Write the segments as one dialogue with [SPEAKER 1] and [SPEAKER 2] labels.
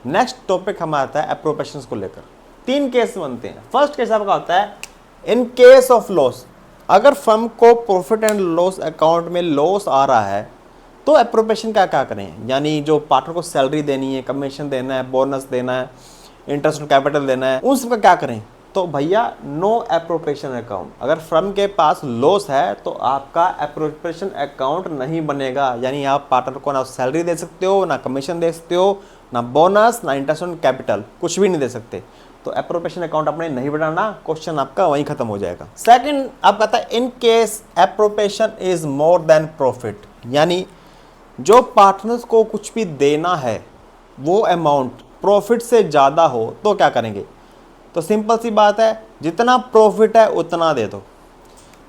[SPEAKER 1] Next topic हमारा आता है एप्रोप्रिएशंस को लेकर। 3 केस बनते हैं। फर्स्ट केस आपका होता है इन केस ऑफ लॉस। अगर फर्म को प्रॉफिट एंड लॉस अकाउंट में लॉस आ रहा है तो एप्रोप्रिएशन क्या क्या करें, यानी जो पार्टनर को सैलरी देनी है, कमीशन देना है, बोनस देना है, इंटरेस्ट ऑन कैपिटल देना है, उन सबका क्या करें। तो भैया नो एप्रोप्रिएशन अकाउंट। अगर फर्म के पास लॉस है तो आपका एप्रोप्रिएशन अकाउंट नहीं बनेगा, यानी आप पार्टनर को ना सैलरी दे सकते हो, ना कमीशन दे सकते हो, ना बोनस, ना इंटरेस्ट ऑन कैपिटल, कुछ भी नहीं दे सकते। तो एप्रोप्रिएशन अकाउंट आपने नहीं बनाना, क्वेश्चन आपका वहीं खत्म हो जाएगा। सेकंड आप कहता है in case appropriation is more than profit, यानी जो पार्टनर्स को कुछ भी देना है वो अमाउंट प्रॉफिट से ज़्यादा हो तो क्या करेंगे। तो सिंपल सी बात है, जितना प्रॉफिट है उतना दे दो।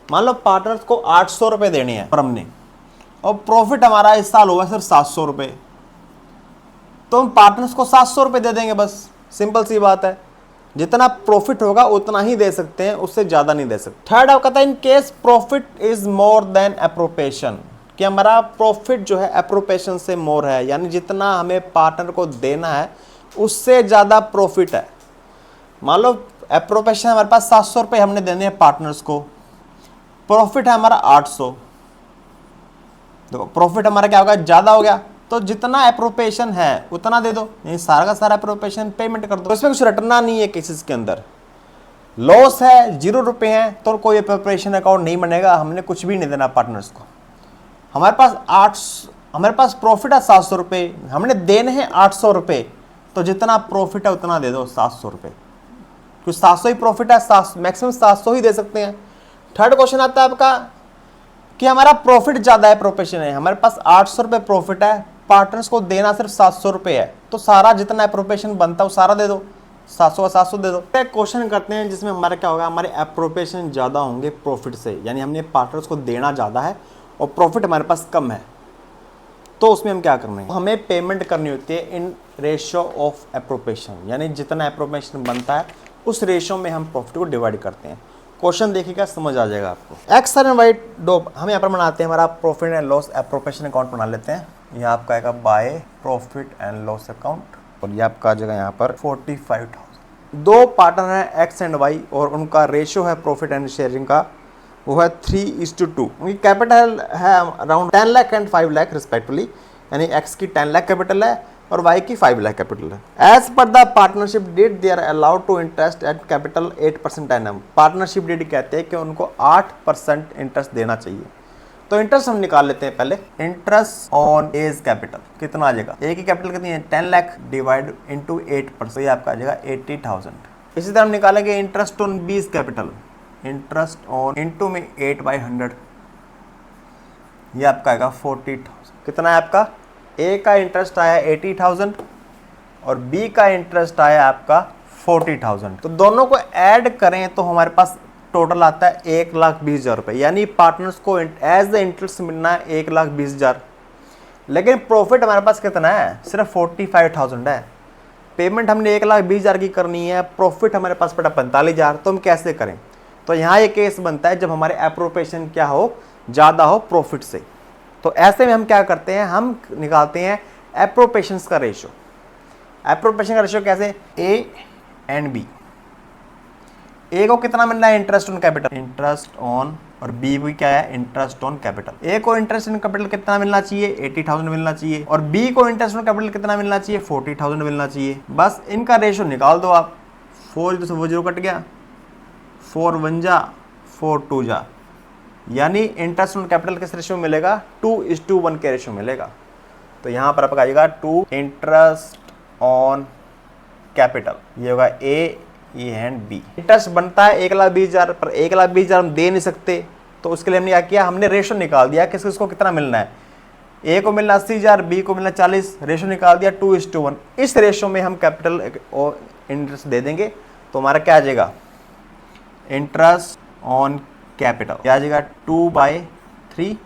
[SPEAKER 1] मान लो पार्टनर्स को 800 रुपये देने हैं फर्म ने और प्रॉफिट हमारा इस साल हुआ सिर्फ 700 रुपये, तो हम पार्टनर्स को 700 रुपये दे देंगे बस। सिंपल सी बात है, जितना प्रॉफिट होगा उतना ही दे सकते हैं, उससे ज़्यादा नहीं दे सकते। थर्ड आप कहता है in case profit is more than appropriation, कि हमारा प्रॉफिट जो है एप्रोप्रिएशन से मोर है, यानी जितना हमें पार्टनर को देना है उससे ज़्यादा प्रॉफिट है। मान लो एप्रोप्रिएशन हमारे पास 700 रुपये हमने देने हैं पार्टनर्स को, प्रॉफिट है हमारा 800। देखो प्रॉफिट हमारा क्या होगा, ज़्यादा हो गया, तो जितना एप्रोप्रिएशन है उतना दे दो, यानी सारा का सारा एप्रोप्रिएशन पेमेंट कर दो। इसमें कुछ रटना नहीं है केसेस के अंदर। लॉस है 0 रुपये हैं तो कोई एप्रोप्रिएशन अकाउंट नहीं बनेगा, हमने कुछ भी नहीं देना पार्टनर्स को। हमारे पास प्रॉफिट है 700 रुपये, हमने देने हैं 800 रुपये, तो जितना प्रॉफिट है उतना दे दो 700 रुपये, क्योंकि 700 ही प्रॉफिट है, मैक्सिमम 700 ही दे सकते हैं। थर्ड क्वेश्चन आता है आपका कि हमारा प्रॉफिट ज़्यादा है, एप्रोप्रिएशन है, हमारे पास 800 रुपये प्रॉफिट है, पार्टनर्स को देना सिर्फ 700 रुपये है, तो सारा जितना एप्रोप्रिएशन बनता है वो सारा दे दो, 700 का 700 दे दो। एक क्वेश्चन करते हैं जिसमें हमारा क्या होगा, हमारे एप्रोप्रिएशन ज़्यादा होंगे प्रॉफिट से, यानी हमने पार्टनर्स को देना ज़्यादा है और प्रॉफिट हमारे पास कम है, तो उसमें हम क्या करना है, हमें पेमेंट करनी होती है इन रेशियो ऑफ एप्रोप्रिएशन, यानी जितना एप्रोप्रिएशन बनता है उस रेशियो में हम प्रॉफिट को डिवाइड करते हैं। क्वेश्चन देखिएगा, समझ आ जाएगा आपको। एक्स एंड वाई दो हम यहाँ पर बनाते हैं, हमारा profit and loss appropriation account बना लेते हैं। यहाँ आपका आएगा by profit and loss account, और ये आपका जगह यहाँ पर 45,000। दो पार्टनर हैं एक्स एंड वाई और उनका रेशियो है प्रॉफिट एंड शेयरिंग का, वो है 3:2। उनकी कैपिटल है around 10 lakh and 5 lakh respectively, यानी एक्स की 10 लाख कैपिटल है और वाई की 5 लाख कैपिटल है। As per the partnership deed they are allowed to interest at capital 8% annum. Partnership deed कहते हैं कि उनको 8% इंटरेस्ट देना चाहिए। तो इंटरेस्ट हम निकाल लेते हैं पहले। इंटरेस्ट ऑन एज कैपिटल कितना आ जाएगा, ए की कैपिटल कितनी है 10 लाख डिवाइड इंटू 8%, तो ये आपका आ जाएगा 80,000। इसी तरह हम निकालेंगे इंटरेस्ट ऑन बीज कैपिटल, इंटरेस्ट ऑन इंटू में 8/100, ये आपका आएगा 40,000। कितना है आपका, ए का इंटरेस्ट आया 80,000 और बी का इंटरेस्ट आया आपका 40,000, तो दोनों को ऐड करें तो हमारे पास टोटल आता है 1,20,000 रुपये, यानी पार्टनर्स को एज द इंटरेस्ट मिलना है 1,20,000। लेकिन प्रॉफिट हमारे पास कितना है, सिर्फ 45,000 है। पेमेंट हमने 1,20,000 की करनी है, प्रॉफिट हमारे पास पड़ा 45,000, तो हम कैसे करें। तो यहाँ ये केस बनता है जब हमारे एप्रोप्रिएशन क्या हो, ज़्यादा हो प्रॉफिट से। तो ऐसे में हम क्या करते हैं, हम निकालते हैं एप्रोप्रिएशंस का रेशियो। एप्रोप्रिएशन का रेशियो कैसे, ए एंड बी। ए को कितना मिलना है, interest on capital, interest on, और बी भी क्या है, इंटरेस्ट ऑन कैपिटल। ए को इंटरेस्ट ऑन कैपिटल कितना मिलना चाहिए, 80,000 मिलना चाहिए, और बी को इंटरेस्ट ऑन कैपिटल कितना मिलना चाहिए, 40,000 मिलना चाहिए। बस इनका रेशियो निकाल दो आप। 4 से वो 0 कट गया, 4 1 जा 4 2 जा, यानी इंटरेस्ट ऑन कैपिटल किस रेशियो में मिलेगा, 2:1 के रेशियो मिलेगा। तो यहाँ पर आपका आएगा 2 इंटरेस्ट ऑन कैपिटल, ये होगा ए एंड बी। इंटरेस्ट बनता है 1,20,000 पर 1,20,000 हम दे नहीं सकते, तो उसके लिए हमने क्या किया, हमने रेशियो निकाल दिया किस किसको कितना मिलना है। ए को मिलना 80,000, बी को मिलना 40, रेशियो निकाल दिया 2:1। इस रेशियो में हम कैपिटल और इंटरेस्ट दे देंगे, तो हमारा क्या आ जाएगा, इंटरेस्ट ऑन कैपिटल क्या आ जाएगा 2/3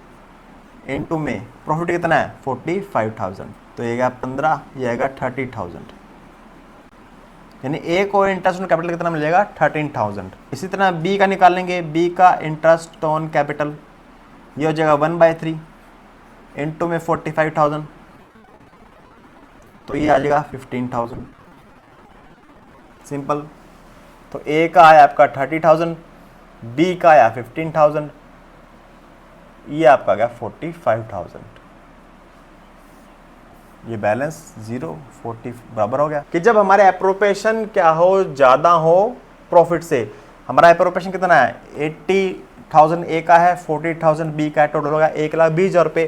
[SPEAKER 1] इंटू में प्रॉफिट कितना है 45,000, तो ये 15, ये आएगा 30,000, यानी ए को इंटरेस्ट ऑन कैपिटल कितना मिल जाएगा 13,000। इसी तरह बी का निकालेंगे, बी का इंटरेस्ट ऑन कैपिटल ये हो जाएगा 1/3 इंटू में 45,000, तो ये आ जाएगा 15,000 सिंपल। तो ए का आया आपका 30,000, बी का आया 15,000, ये आपका गया 45,000। ये बैलेंस 0 40 बराबर हो गया। कि जब हमारे अप्रोप्रिएशन क्या हो, ज़्यादा हो प्रॉफिट से, हमारा अप्रोप्रिएशन कितना है 80,000 ए का है, 40,000 बी का है, टोटल होगा 1,20,000 रुपये।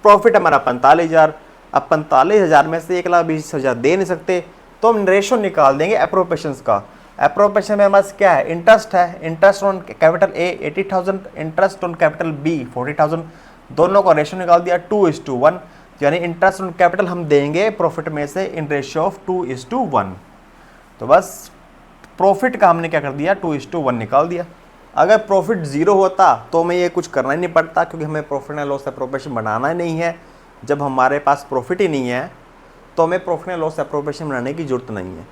[SPEAKER 1] प्रॉफिट हमारा 45,000। अब 45,000 में से 1,20,000 दे नहीं सकते, तो हम रेशो निकाल देंगे अप्रोप्रिएशन का। अप्रोप्रिएशन में हमारे पास क्या है, इंटरेस्ट है, interest on capital A 80,000, interest on capital B 40,000, दोनों का रेशो निकाल दिया 2:1, यानी इंटरेस्ट ऑन कैपिटल हम देंगे प्रॉफिट में से इन रेशियो ऑफ 2:1। तो बस प्रॉफिट का हमने क्या कर दिया 2:1 निकाल दिया। अगर प्रॉफिट 0 होता तो हमें ये कुछ करना ही नहीं पड़ता, क्योंकि हमें प्रॉफिट एंड लॉस अप्रोप्रिएशन बनाना ही नहीं है। जब हमारे पास प्रॉफिट ही नहीं है तो हमें प्रॉफिट एंड लॉस अप्रोप्रिएशन बनाने की जरूरत नहीं है।